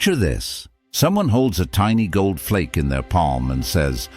Picture this. Someone holds a tiny gold flake in their palm and says,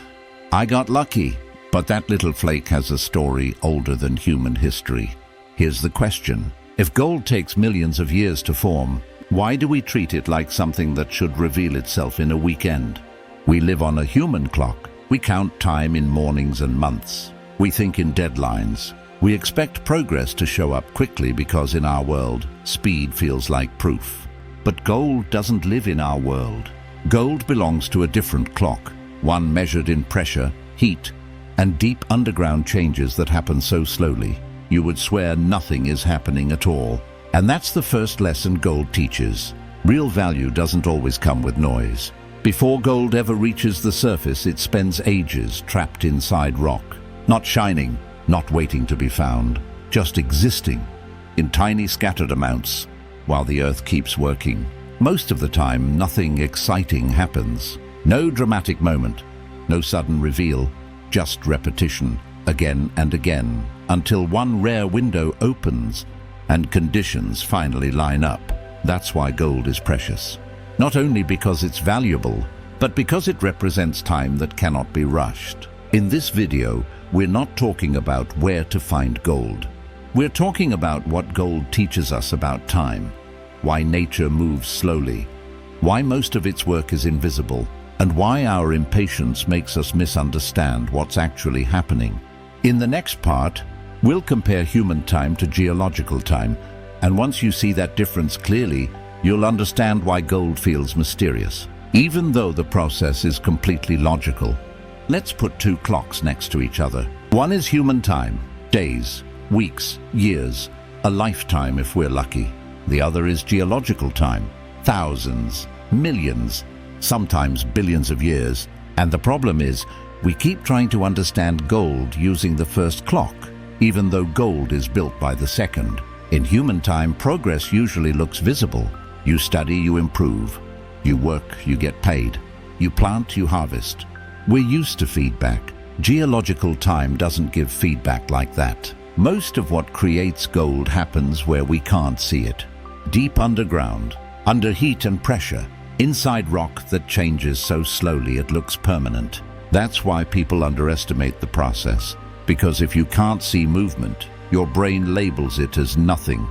"I got lucky." But that little flake has a story older than human history. Here's the question. If gold takes millions of years to form, why do we treat it like something that should reveal itself in a weekend? We live on a human clock. We count time in mornings and months. We think in deadlines. We expect progress to show up quickly because in our world, speed feels like proof. But gold doesn't live in our world. Gold belongs to a different clock, one measured in pressure, heat, and deep underground changes that happen so slowly, you would swear nothing is happening at all. And that's the first lesson gold teaches. Real value doesn't always come with noise. Before gold ever reaches the surface, it spends ages trapped inside rock, not shining, not waiting to be found, just existing in tiny scattered amounts while the earth keeps working. Most of the time, nothing exciting happens. No dramatic moment, no sudden reveal, just repetition, again and again, until one rare window opens and conditions finally line up. That's why gold is precious. Not only because it's valuable, but because it represents time that cannot be rushed. In this video, we're not talking about where to find gold. We're talking about what gold teaches us about time, why nature moves slowly, why most of its work is invisible, and why our impatience makes us misunderstand what's actually happening. In the next part, we'll compare human time to geological time, and once you see that difference clearly, you'll understand why gold feels mysterious, even though the process is completely logical. Let's put two clocks next to each other. One is human time, days, weeks, years, a lifetime if we're lucky. The other is geological time, thousands, millions, sometimes billions of years. And the problem is, we keep trying to understand gold using the first clock, even though gold is built by the second. In human time, progress usually looks visible. You study, you improve. You work, you get paid. You plant, you harvest. We're used to feedback. Geological time doesn't give feedback like that. Most of what creates gold happens where we can't see it. Deep underground, under heat and pressure, inside rock that changes so slowly it looks permanent. That's why people underestimate the process. Because if you can't see movement, your brain labels it as nothing.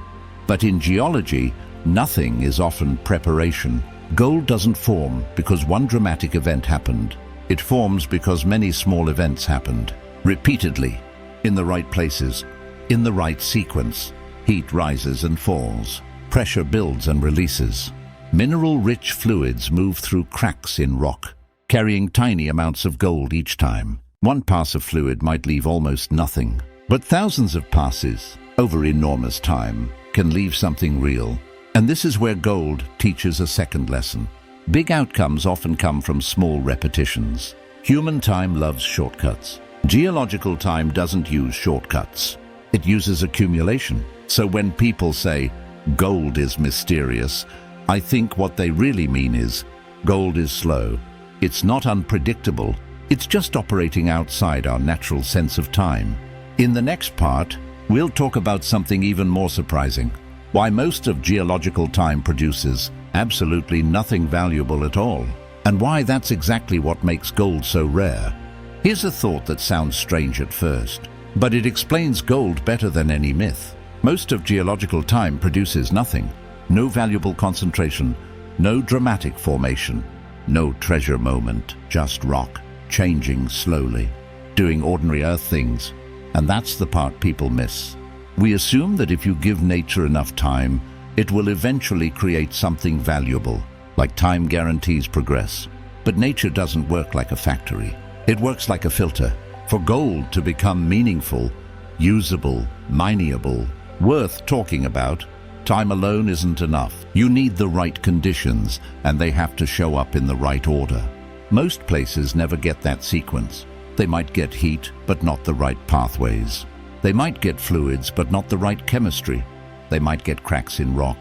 But in geology, nothing is often preparation. Gold doesn't form because one dramatic event happened. It forms because many small events happened, repeatedly, in the right places, in the right sequence. Heat rises and falls. Pressure builds and releases. Mineral-rich fluids move through cracks in rock, carrying tiny amounts of gold each time. One pass of fluid might leave almost nothing, but thousands of passes, over enormous time, can leave something real. And this is where gold teaches a second lesson. Big outcomes often come from small repetitions. Human time loves shortcuts. Geological time doesn't use shortcuts. It uses accumulation. So when people say, gold is mysterious, I think what they really mean is, gold is slow. It's not unpredictable. It's just operating outside our natural sense of time. In the next part, we'll talk about something even more surprising. Why most of geological time produces absolutely nothing valuable at all, and why that's exactly what makes gold so rare. Here's a thought that sounds strange at first, but it explains gold better than any myth. Most of geological time produces nothing. No valuable concentration, no dramatic formation, no treasure moment, just rock, changing slowly, doing ordinary earth things. And that's the part people miss. We assume that if you give nature enough time, it will eventually create something valuable, like time guarantees progress. But nature doesn't work like a factory. It works like a filter. For gold to become meaningful, usable, mineable, worth talking about, time alone isn't enough. You need the right conditions, and they have to show up in the right order. Most places never get that sequence. They might get heat, but not the right pathways. They might get fluids, but not the right chemistry. They might get cracks in rock,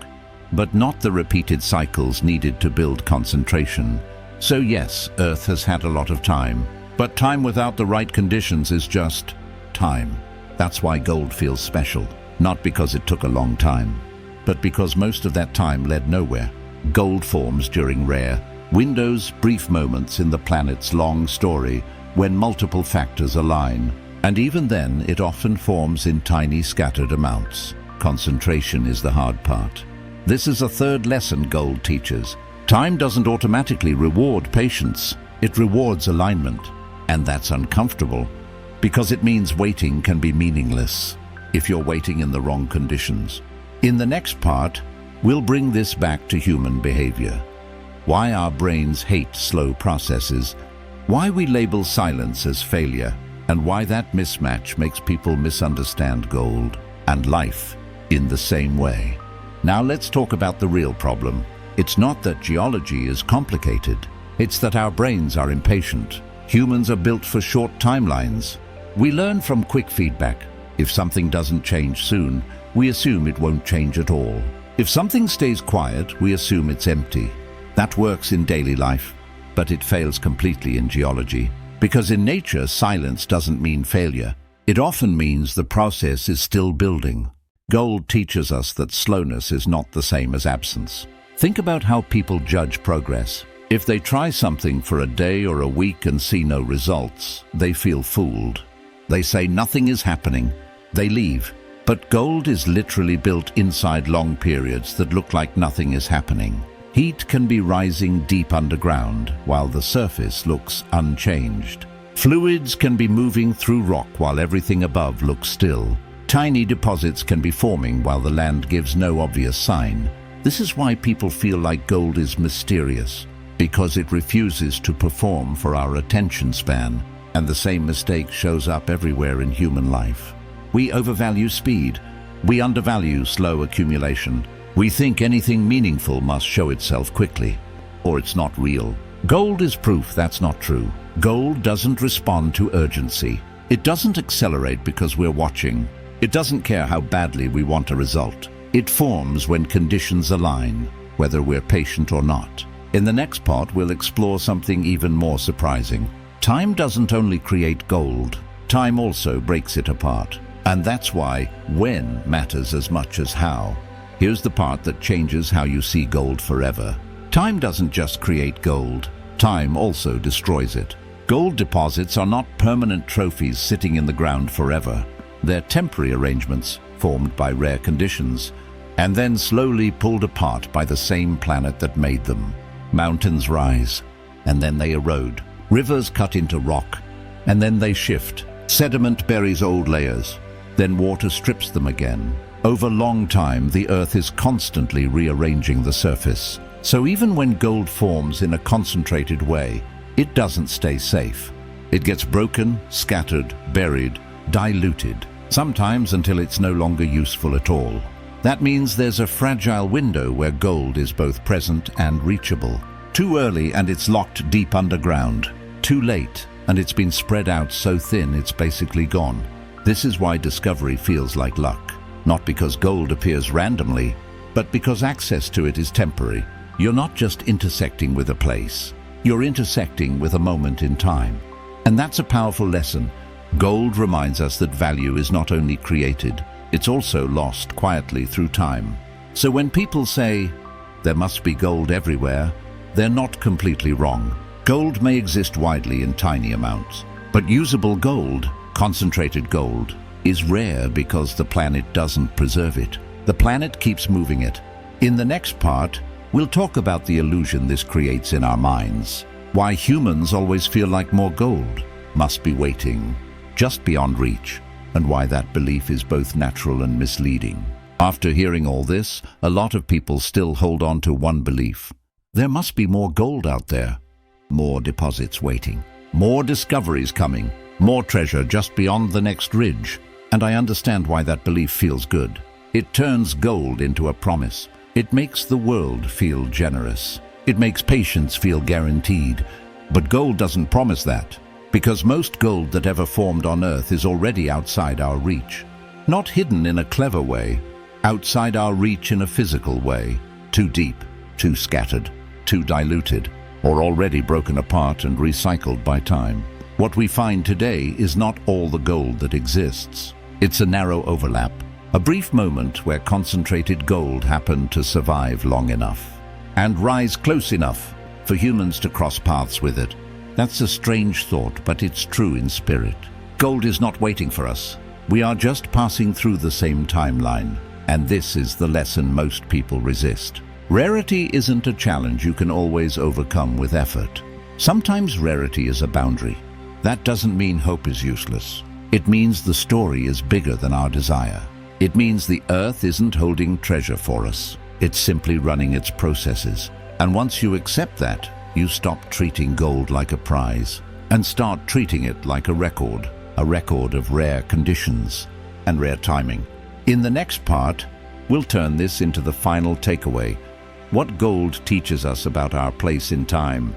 but not the repeated cycles needed to build concentration. So yes, Earth has had a lot of time, but time without the right conditions is just time. That's why gold feels special, not because it took a long time, but because most of that time led nowhere. Gold forms during rare, windows, brief moments in the planet's long story when multiple factors align. And even then, it often forms in tiny scattered amounts. Concentration is the hard part. This is a third lesson gold teaches. Time doesn't automatically reward patience. It rewards alignment. And that's uncomfortable, because it means waiting can be meaningless if you're waiting in the wrong conditions. In the next part, we'll bring this back to human behavior. Why our brains hate slow processes, why we label silence as failure, and why that mismatch makes people misunderstand gold and life in the same way. Now let's talk about the real problem. It's not that geology is complicated. It's that our brains are impatient. Humans are built for short timelines. We learn from quick feedback. If something doesn't change soon, we assume it won't change at all. If something stays quiet, we assume it's empty. That works in daily life, but it fails completely in geology. Because in nature, silence doesn't mean failure. It often means the process is still building. Gold teaches us that slowness is not the same as absence. Think about how people judge progress. If they try something for a day or a week and see no results, they feel fooled. They say nothing is happening. They leave. But gold is literally built inside long periods that look like nothing is happening. Heat can be rising deep underground while the surface looks unchanged. Fluids can be moving through rock while everything above looks still. Tiny deposits can be forming while the land gives no obvious sign. This is why people feel like gold is mysterious, because it refuses to perform for our attention span. And the same mistake shows up everywhere in human life. We overvalue speed. We undervalue slow accumulation. We think anything meaningful must show itself quickly, or it's not real. Gold is proof that's not true. Gold doesn't respond to urgency. It doesn't accelerate because we're watching. It doesn't care how badly we want a result. It forms when conditions align, whether we're patient or not. In the next part, we'll explore something even more surprising. Time doesn't only create gold, time also breaks it apart. And that's why when matters as much as how. Here's the part that changes how you see gold forever. Time doesn't just create gold, time also destroys it. Gold deposits are not permanent trophies sitting in the ground forever. They're temporary arrangements formed by rare conditions, and then slowly pulled apart by the same planet that made them. Mountains rise, and then they erode. Rivers cut into rock, and then they shift. Sediment buries old layers, then water strips them again. Over long time, the Earth is constantly rearranging the surface. So even when gold forms in a concentrated way, it doesn't stay safe. It gets broken, scattered, buried, diluted, sometimes until it's no longer useful at all. That means there's a fragile window where gold is both present and reachable. Too early and it's locked deep underground. Too late and it's been spread out so thin it's basically gone. This is why discovery feels like luck. Not because gold appears randomly, but because access to it is temporary. You're not just intersecting with a place. You're intersecting with a moment in time. And that's a powerful lesson. Gold reminds us that value is not only created, it's also lost quietly through time. So when people say, there must be gold everywhere, they're not completely wrong. Gold may exist widely in tiny amounts, but usable gold, concentrated gold, is rare because the planet doesn't preserve it. The planet keeps moving it. In the next part, we'll talk about the illusion this creates in our minds. Why humans always feel like more gold must be waiting, just beyond reach, and why that belief is both natural and misleading. After hearing all this, a lot of people still hold on to one belief. There must be more gold out there. More deposits waiting. More discoveries coming. More treasure just beyond the next ridge. And I understand why that belief feels good. It turns gold into a promise. It makes the world feel generous. It makes patience feel guaranteed. But gold doesn't promise that, because most gold that ever formed on Earth is already outside our reach. Not hidden in a clever way, outside our reach in a physical way. Too deep, too scattered, too diluted, or already broken apart and recycled by time. What we find today is not all the gold that exists. It's a narrow overlap, a brief moment where concentrated gold happened to survive long enough. and rise close enough for humans to cross paths with it. That's a strange thought, but it's true in spirit. Gold is not waiting for us. We are just passing through the same timeline, and this is the lesson most people resist. Rarity isn't a challenge you can always overcome with effort. Sometimes rarity is a boundary. That doesn't mean hope is useless. It means the story is bigger than our desire. It means the earth isn't holding treasure for us. It's simply running its processes. And once you accept that, you stop treating gold like a prize and start treating it like a record of rare conditions and rare timing. In the next part, we'll turn this into the final takeaway: what gold teaches us about our place in time,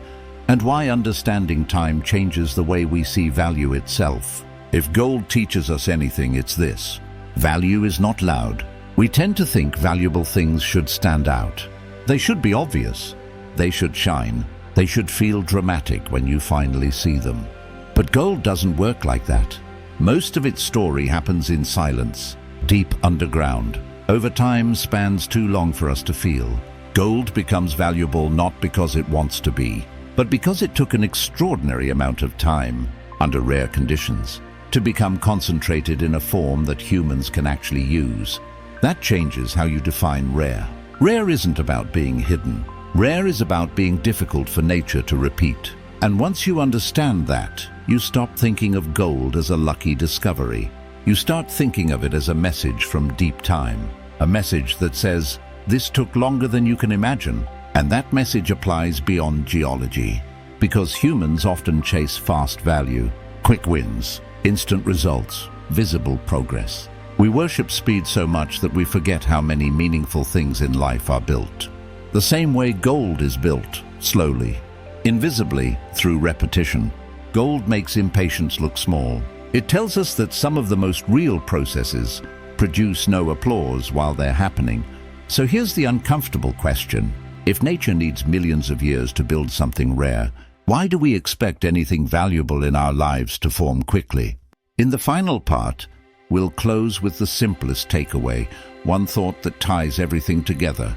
and why understanding time changes the way we see value itself. If gold teaches us anything, it's this: value is not loud. We tend to think valuable things should stand out. They should be obvious. They should shine. They should feel dramatic when you finally see them. But gold doesn't work like that. Most of its story happens in silence, deep underground. Over time spans too long for us to feel. Gold becomes valuable not because it wants to be, but because it took an extraordinary amount of time, under rare conditions, to become concentrated in a form that humans can actually use. That changes how you define rare. Rare isn't about being hidden. Rare is about being difficult for nature to repeat. And once you understand that, you stop thinking of gold as a lucky discovery. You start thinking of it as a message from deep time. A message that says, this took longer than you can imagine. And that message applies beyond geology. Because humans often chase fast value, quick wins, instant results, visible progress. We worship speed so much that we forget how many meaningful things in life are built. The same way gold is built, slowly, invisibly, through repetition. Gold makes impatience look small. It tells us that some of the most real processes produce no applause while they're happening. So here's the uncomfortable question. If nature needs millions of years to build something rare, why do we expect anything valuable in our lives to form quickly? In the final part, we'll close with the simplest takeaway, one thought that ties everything together,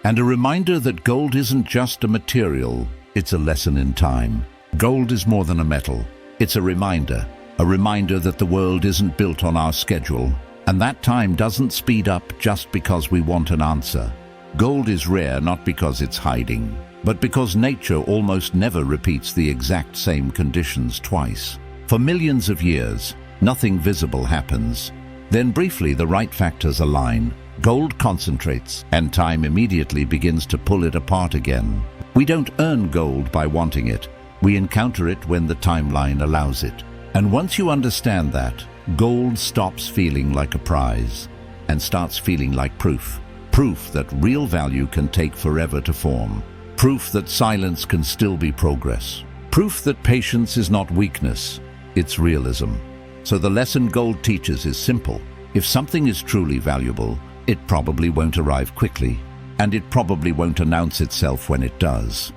and a reminder that gold isn't just a material, it's a lesson in time. Gold is more than a metal. It's a reminder that the world isn't built on our schedule, and that time doesn't speed up just because we want an answer. Gold is rare not because it's hiding, but because nature almost never repeats the exact same conditions twice. For millions of years, nothing visible happens. Then briefly the right factors align. Gold concentrates, and time immediately begins to pull it apart again. We don't earn gold by wanting it. We encounter it when the timeline allows it. And once you understand that, gold stops feeling like a prize and starts feeling like proof. Proof that real value can take forever to form. Proof that silence can still be progress. Proof that patience is not weakness, it's realism. So the lesson gold teaches is simple. If something is truly valuable, it probably won't arrive quickly, and it probably won't announce itself when it does.